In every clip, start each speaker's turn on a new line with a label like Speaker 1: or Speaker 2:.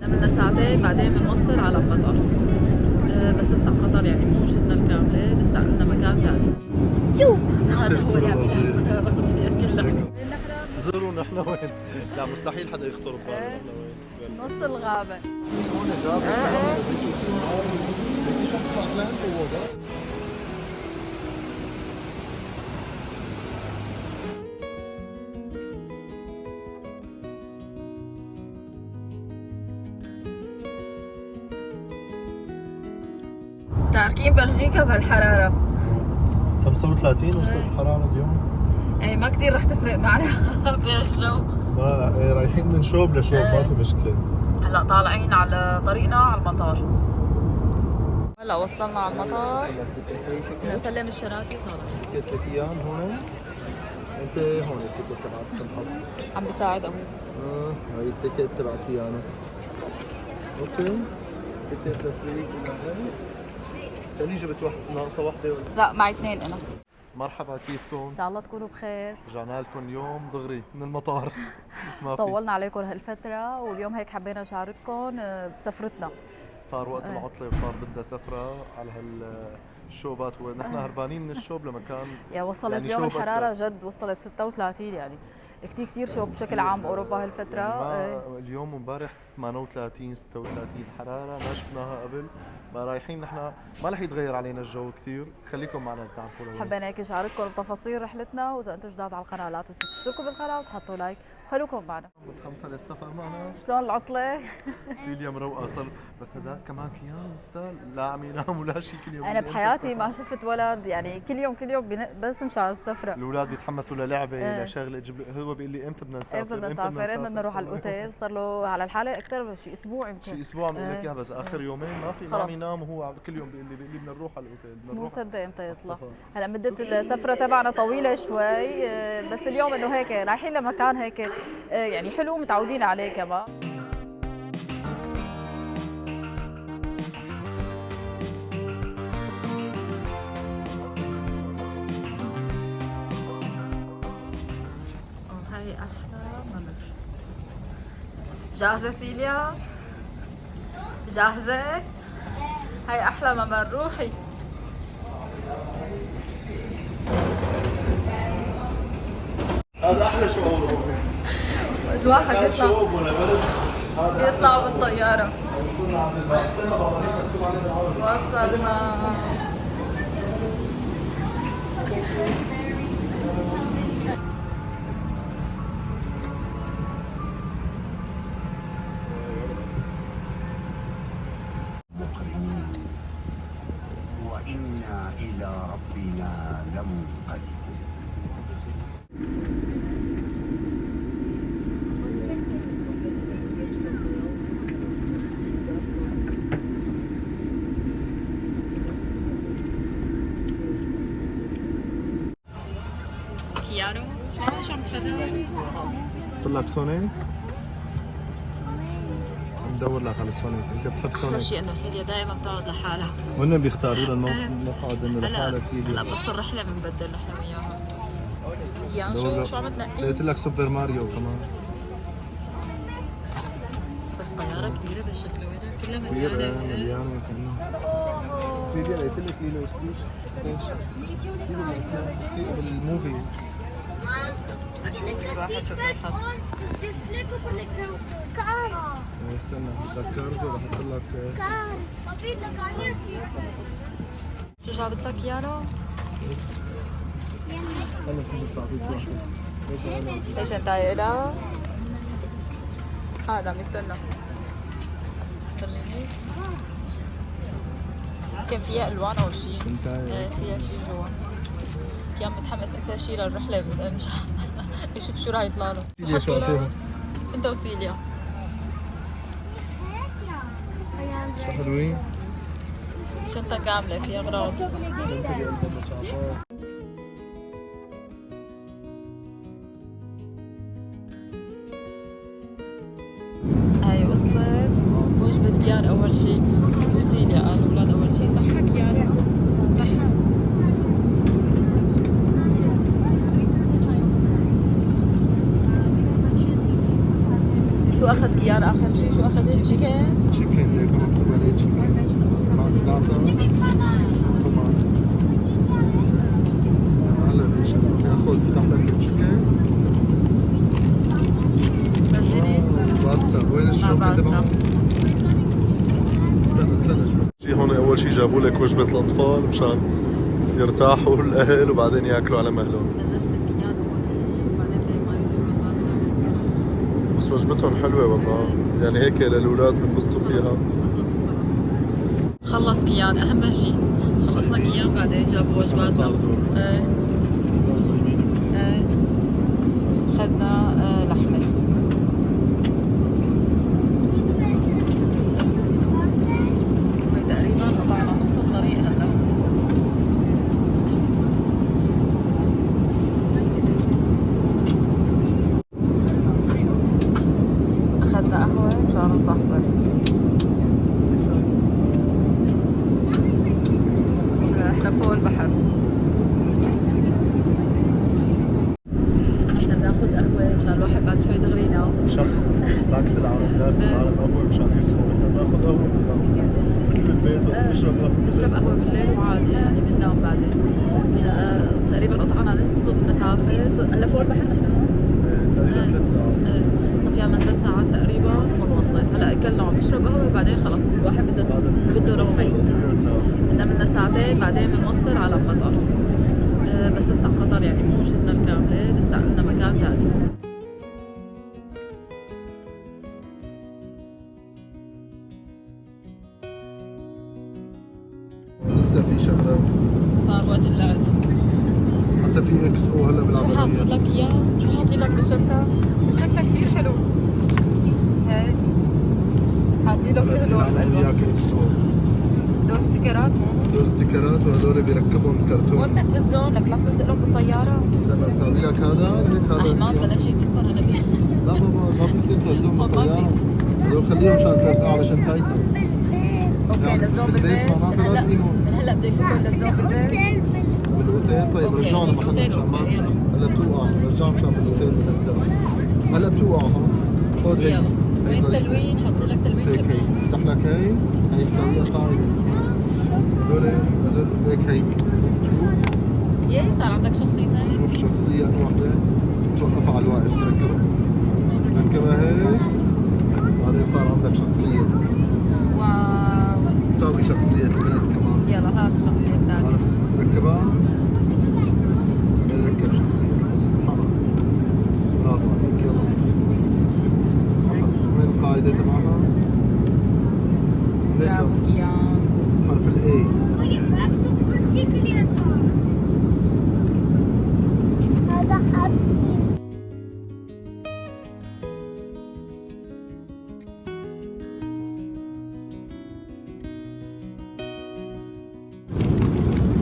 Speaker 1: عملنا ساعتين بعدين بنوصل على قطر. بس لسه قطر يعني مو وجهتنا الكاملة، لسه عملنا مكان ثاني. شوف هذا هو اللي عم يحكي كلها.
Speaker 2: زوروا نحن وين؟ لا مستحيل حدا يخطر بباله نحن وين؟
Speaker 1: نص الغابة.
Speaker 2: هون غابة.
Speaker 1: تاركين بلجيكا بهالحرارة
Speaker 2: 35 وصلت الحرارة اليوم.
Speaker 1: يعني ما كثير رح تفرق معنا بالجو.
Speaker 2: رايحين من شوب لشوب ما في مشكلة.
Speaker 1: هلا طالعين على طريقنا على المطار. هلا وصلنا على المطار، بدنا نسلم الشنطة وطالعين.
Speaker 2: التيكت لك اياهم هون. انت هون التيكت تبعك تنحط.
Speaker 1: عم بساعد ابوي.
Speaker 2: هاي التيكت تبعك ايانا. اوكي. تيكت تسويق خلي جبت واحد ناقصة واحدة ولا؟
Speaker 1: لا معي اثنين انا.
Speaker 2: مرحبا كيفكم؟
Speaker 1: ان شاء الله تكونوا بخير.
Speaker 2: رجعنا لكم اليوم دغري من المطار. ما في.
Speaker 1: طولنا عليكم هالفترة واليوم هيك حبينا نشارككم بسفرتنا.
Speaker 2: صار وقت العطلة وصار بدها سفرة على هالشوبات ونحن هربانين من الشوب لمكان.
Speaker 1: يا وصلت
Speaker 2: يعني
Speaker 1: اليوم
Speaker 2: شوب
Speaker 1: الحرارة
Speaker 2: أكثر.
Speaker 1: جد وصلت 36 يعني كتير شوب بشكل عام بأوروبا هالفترة.
Speaker 2: يعني اليوم وامبارح 38 36 حرارة ما شفناها قبل. ما رايحين نحن ما رح يتغير علينا الجو كثير، خليكم معنا لتعرفوا لوين.
Speaker 1: حبينا هيك نشارككم بتفاصيل رحلتنا، واذا انتم جداد على القناه لا تنسوا تشتركوا بالقناه وتحطوا لايك وخلوكم معنا.
Speaker 2: متحمسة للسفر معنا.
Speaker 1: شلون العطله؟
Speaker 2: سيليا مروقة صار بس هذاك كمان كيان لسه لا عم ينام ولا شيء كل يوم.
Speaker 1: انا بحياتي ما شفت ولد يعني كل يوم بس مشان السفره.
Speaker 2: الاولاد بيتحمسوا للعبه لشغله هو بيقول لي امتى بدنا نسافر؟
Speaker 1: امتى بدنا نسافر؟ امتى بدنا نروح على الاوتيل؟ صار له على الحالة اكثر من شيء اسبوع يمكن.
Speaker 2: شيء اسبوع عم يقول لك اياها بس اخر يومين ما عم ينام وهو كل يوم بيقول لي بدنا نروح على الاوتيل بدنا
Speaker 1: مو
Speaker 2: نروح.
Speaker 1: مصدق امتى يطلع. هلا مدة السفرة تبعنا طويلة شوي، بس اليوم انه هيك رايحين لمكان هيك يعني حلو متعودين عليه كمان. هاي احلى ممر. جاهزة سيليا؟ جاهزة؟ هاي احلى ممر، روحي.
Speaker 2: هذا احلى شعور.
Speaker 1: الواحد
Speaker 2: كان
Speaker 1: يطلع
Speaker 2: شوب ولا برد
Speaker 1: يطلع بالطيارة.
Speaker 2: وصلنا عند الباب. استنى بابا هيك مكتوب عليه بالعربي.
Speaker 1: وصلنا.
Speaker 3: وإنا إلى ربنا لمنقلبون.
Speaker 1: كيانو شو عم تفرج؟
Speaker 2: قلت لك سونيك. عم ندور لك على سونيك، انت بتحب
Speaker 1: احلى
Speaker 2: سونيك.
Speaker 1: شيء انه سيليا دائما بتقعد لحالها.
Speaker 2: وهن بيختاروا لنا المقعد انه لحالها سيدي.
Speaker 1: هلا بنص الرحله بنبدل نحن وياها. كيان شو عم تنقي؟
Speaker 2: قلت لك سوبر ماريو كمان.
Speaker 1: بس طياره كبيره بالشكل وينها كلها
Speaker 2: كثير
Speaker 1: مليانه.
Speaker 2: مليانه كمان. سيدي قلت لك ليلو ستيش سيدي بالموفي. استنى بدك كارز ولا احط لك
Speaker 1: شو جابت لك كيانو؟
Speaker 2: انا كنت بعطيك واحده.
Speaker 1: ليش انت لها؟ هذا عم يستنى. فرجيني. كان فيها الوان او شيء. ايه فيها شيء جوا. كان متحمس اكثر شيء للرحله مش يشوف شو راح يطلع له.
Speaker 2: سيليا شو اعطيها؟
Speaker 1: انت وسيليا.
Speaker 2: شو حلوين؟
Speaker 1: شنطة كاملة فيها اغراض. هاي وصلت وجبة كيان أول شي وسيليا. قال الأولاد أول شي صحة كيان؟ صحة. شو شو اخذت كيان اخر شيء؟ شو اخذت؟ تشيكن؟
Speaker 2: تشيكن هيك مكتوب عليه تشيكن مع الزعتر طماط. هلا بيجي ياخذ افتح لك التشيكن.
Speaker 1: فرجيني.
Speaker 2: باستا وين الشوكة تبعه؟ استنى شوي. هون اول شيء جابوا لك وجبة الاطفال مشان يرتاحوا الاهل وبعدين ياكلوا على مهلهم.
Speaker 1: بلشت بكيان اول شيء وبعدين بدي ما يجوا بالباستا.
Speaker 2: بس وجبتهم حلوة والله، يعني هيك للاولاد بنبسطوا فيها.
Speaker 1: خلص كيان اهم شيء. خلصنا كيان بعدين جابوا وجباتنا. ايه ايه اخذنا لحمة. تقريبا قطعنا نص الطريق هلا. اخذنا قهوة مشان نصحصح. احنا فوق البحر. احنا بناخذ قهوة مشان الواحد بعد شوي دغري ينام.
Speaker 2: مشان بعكس العالم داخل العالم قهوة مشان يسهر، مثلا ناخذ قهوة مثل بالبيت ونشرب قهوة.
Speaker 1: نشرب قهوة بالليل وعادي يعني بننام بعدين. هلا تقريبا قطعنا نص المسافة. هلا فوق البحر نحن
Speaker 2: تقريبا 3 ساعات.
Speaker 1: صفيان من 3 ساعات تقريبا بنوصل. هلا اكلنا وبنشرب قهوة وبعدين خلص الواحد بده نومي. ننام لنا ساعتين بعدين بنوصل على قطر. بس لسه قطر يعني مو وجهتنا الكاملة، لسه عندنا مكان ثاني.
Speaker 2: لسه في شغلات،
Speaker 1: صار وقت اللعب.
Speaker 2: حتى في اكس او هلا بالعربية.
Speaker 1: شو حاطين لك اياه؟ شو حاطين لك بالشنطة؟ شكلها كثير حلو. هيك حاطين لك هدول
Speaker 2: وياك اكس او
Speaker 1: دول ستيكرات مو؟
Speaker 2: دول ستيكرات وهدول بيركبهم كرتون.
Speaker 1: وين بدك تلزقهم؟ لك لا تلزق لهم بالطيارة.
Speaker 2: استنى اسوي لك هذا هيك هذا.
Speaker 1: احمد بلاش يفكهم هذا
Speaker 2: لا بابا ما بيصير تلزقهم
Speaker 1: ما
Speaker 2: بالطيارة. هدول خليهم مشان تلزقوا على شنطتها.
Speaker 1: اوكي لزقهم بالبيت.
Speaker 2: معناتها
Speaker 1: من هلا
Speaker 2: لازم
Speaker 1: من هلا بده يفكوا يلزقهم بالبيت.
Speaker 2: بالاوتيل. طيب
Speaker 1: أوكي،
Speaker 2: رجعهم
Speaker 1: إذا
Speaker 2: محل
Speaker 1: بالأوتيل
Speaker 2: مشان ما
Speaker 1: أوكي، يلا.
Speaker 2: هلا بتوقع. رجعهم مشان بالاوتيل بنزلها. هلا بتوقع ها. خذ هي.
Speaker 1: يلا.
Speaker 2: هي
Speaker 1: وين
Speaker 2: ظريفة.
Speaker 1: التلوين؟ حط لك تلوين
Speaker 2: هيك هي
Speaker 1: كمان.
Speaker 2: افتح لك هي مسويها قاعدة. هدول هيك هي شوف
Speaker 1: ياي صار عندك شخصيتين.
Speaker 2: شوف شخصية واحدة توقف على الواقف تركبها هيك بعدين صار عندك شخصية.
Speaker 1: واو.
Speaker 2: تساوي شخصية البنت كمان.
Speaker 1: يلا هات الشخصية الثانية.
Speaker 2: عرفت تركبها تركب شخصية البنت. اصحابها برافو عليك. يلا صح. وين القاعدة تبعها؟ هيك
Speaker 1: برافو كيان.
Speaker 2: حرف الاي.
Speaker 4: هذا حرف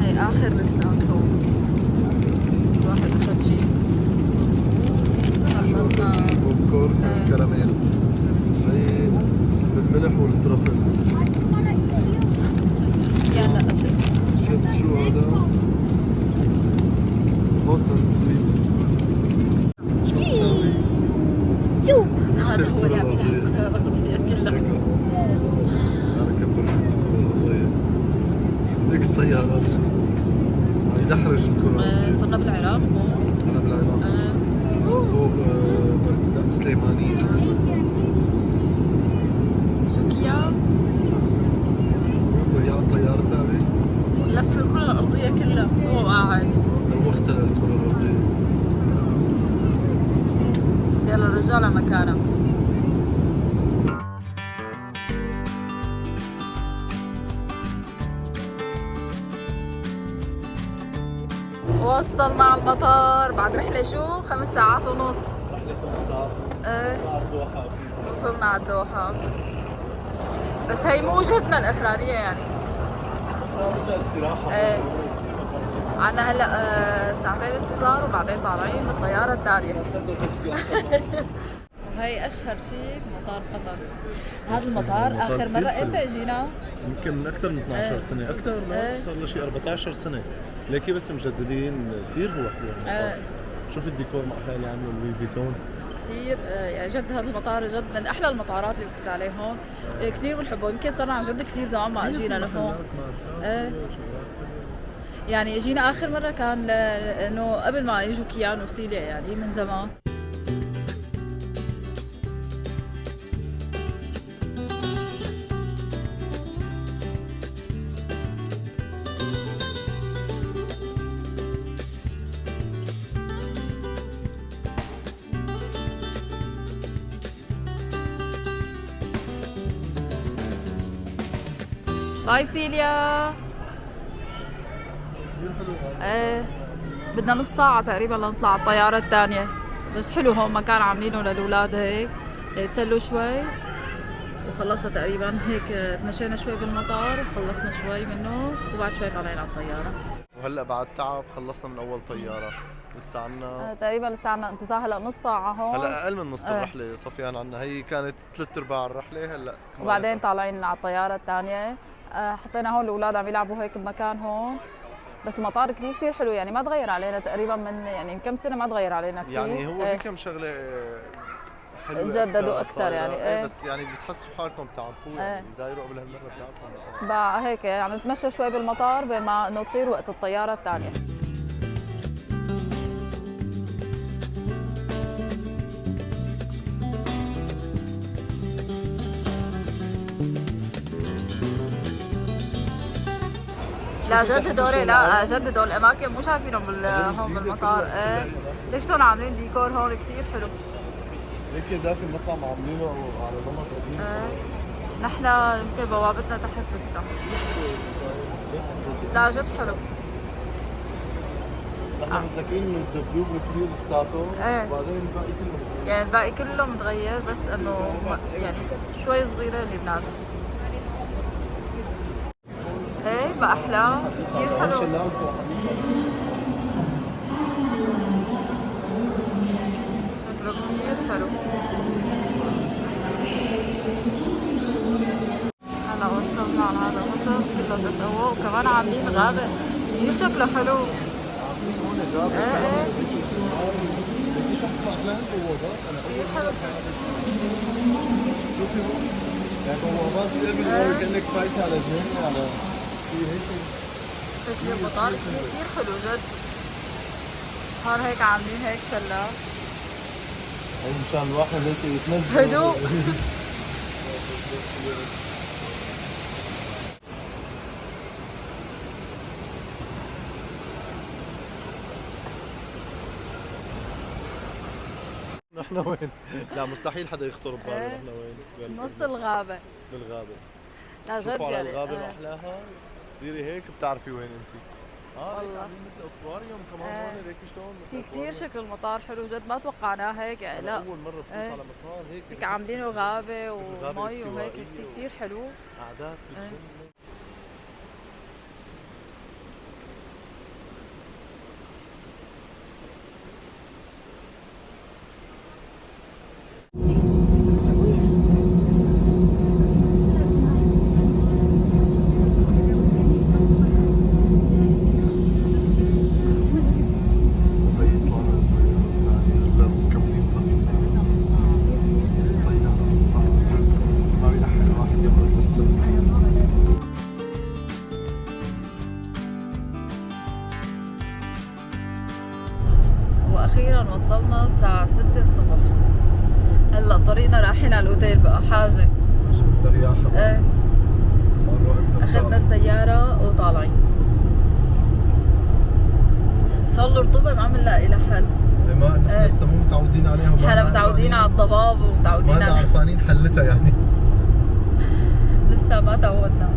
Speaker 1: هي آخر سناك هون. الواحد أخذ شيء. خلصنا.
Speaker 2: بوب كورن كراميل. هي بالملح والترفل.
Speaker 1: كيان لا شيء.
Speaker 2: شيبس شو هذا؟ هوت اند سويت. شو بتساوي؟
Speaker 4: شوف
Speaker 1: هذا هو اللي عم يلعب كرة الأرضية كلها.
Speaker 2: هيك الطيارات يدحرج الكرة.
Speaker 1: صرنا بالعراق مو؟
Speaker 2: أنا بالعراق فوق لا سليمانية.
Speaker 1: شو كيان؟
Speaker 2: وهي على الطيارة الثاني
Speaker 1: لف الكرة الأرضية كلها وهو قاعد.
Speaker 2: لو اختلى الكرة الأرضية.
Speaker 1: يلا رجع لمكانه. وصلنا على المطار بعد رحلة شو 5 ساعات ونص.
Speaker 2: 5 ساعات
Speaker 1: ايه
Speaker 2: على الدوحة.
Speaker 1: وصلنا على الدوحة. بس هي مو وجهتنا الأخرانية يعني.
Speaker 2: صار بدها استراحة.
Speaker 1: ايه عنا هلا ساعتين انتظار وبعدين طالعين بالطيارة الثانية. وهي أشهر شيء بمطار قطر. هذا المطار آخر مرة إمتى إجينا؟
Speaker 2: يمكن من أكثر من 12 سنة. أكثر لا صار له شيء 14 سنة. ليكي بس مجددين كثير. هو حلو المطار. شوف الديكور مع اللي عامله لوي فيتون.
Speaker 1: كثير يعني جد هذا المطار جد من احلى المطارات اللي بفوت عليه هون. كثير بنحبه، يمكن صرنا عن جد كثير زمان ما اجينا لهون. يعني اجينا اخر مره كان انه قبل ما يجوا كيان وسيليا، يعني من زمان. باي سيليا. ايه بدنا نص ساعة تقريبا لنطلع على الطيارة الثانية، بس حلو هون مكان عاملينه للأولاد هيك يتسلوا شوي. وخلصنا تقريبا هيك، تمشينا شوي بالمطار وخلصنا شوي منه، وبعد شوي طالعين على الطيارة.
Speaker 2: وهلا بعد تعب خلصنا من اول طياره، لسه عنا
Speaker 1: تقريبا لسه عنا انتظار هلا نص ساعة هون.
Speaker 2: هلا اقل من نص الرحله صفيان عنا، هي كانت 3/4 الرحله هلا
Speaker 1: وبعدين طالعين على الطيارة الثانية. حطينا هون الأولاد عم يلعبوا هيك بمكان هون، بس المطار كثير كثير حلو، يعني ما تغير علينا تقريبا من يعني كم سنة ما تغير علينا كثير.
Speaker 2: يعني هو في كم شغله حلوه
Speaker 1: تجددوا اكثر يعني.
Speaker 2: بس يعني بتحسوا حالكم بتعرفوه، يعني بزايروا قبل هالمره بتعرفوا
Speaker 1: بقى هيك عم نتمشى شوي بالمطار بما انه تصير وقت الطيارة الثانية. لا جد هدول، لا جد هدول الاماكن مو شايفينهم هون بالمطار. ليش شلون عاملين ديكور هون كثير حلو.
Speaker 2: هيك ذاك المطعم عاملينه على نمط قديم.
Speaker 1: نحن يمكن بوابتنا تحت لسه. لا جد حلو.
Speaker 2: نحن متذكرين انه الدبدوب كثير لساته، وبعدين الباقي كله
Speaker 1: يعني الباقي كله متغير، بس انه يعني شوي صغيرة لبنان. ايه بقى احلى كثير حلو. شكله كثير حلو. هلا وصلنا على هذا القصر كله تسووه، وكمان عاملين غابة كثير شكله حلو. ايه كثير حلو
Speaker 2: كأنك فايتة على جنينة على
Speaker 1: شكل المطار كثير حلو جد. صار هيك عاملين هيك شلة
Speaker 2: مشان الواحد هيك يتنزل
Speaker 1: هدوء.
Speaker 2: نحن وين؟ لا مستحيل حدا يخطر بباله نحن وين؟
Speaker 1: نص الغابة
Speaker 2: بالغابة.
Speaker 1: لا جد
Speaker 2: على
Speaker 1: يعني.
Speaker 2: الغابة ما أحلاها، ديري هيك بتعرفي وين أنت.
Speaker 1: والله
Speaker 2: مثل أكواريوم كمان هون، هيك شلون؟
Speaker 1: في كثير شكل المطار حلو جد، ما توقعناه هيك يعني. لا
Speaker 2: أول مرة بفوت على مطار
Speaker 1: هيك عاملينه غابة ومي وهيك كثير حلو.
Speaker 2: قعدات
Speaker 1: واخيرا وصلنا الساعة 6 الصبح. هلا طريقنا رايحين على الاوتيل بقى حاجة. ايه اخذنا السيارة وطالعين، بس هون الرطوبة ما عم نلاقي لها حل.
Speaker 2: ما لسه مو متعودين عليها،
Speaker 1: احنا متعودين على الضباب ومتعودين
Speaker 2: ما عارفانين حلتها يعني.
Speaker 1: لسه ما تعودنا.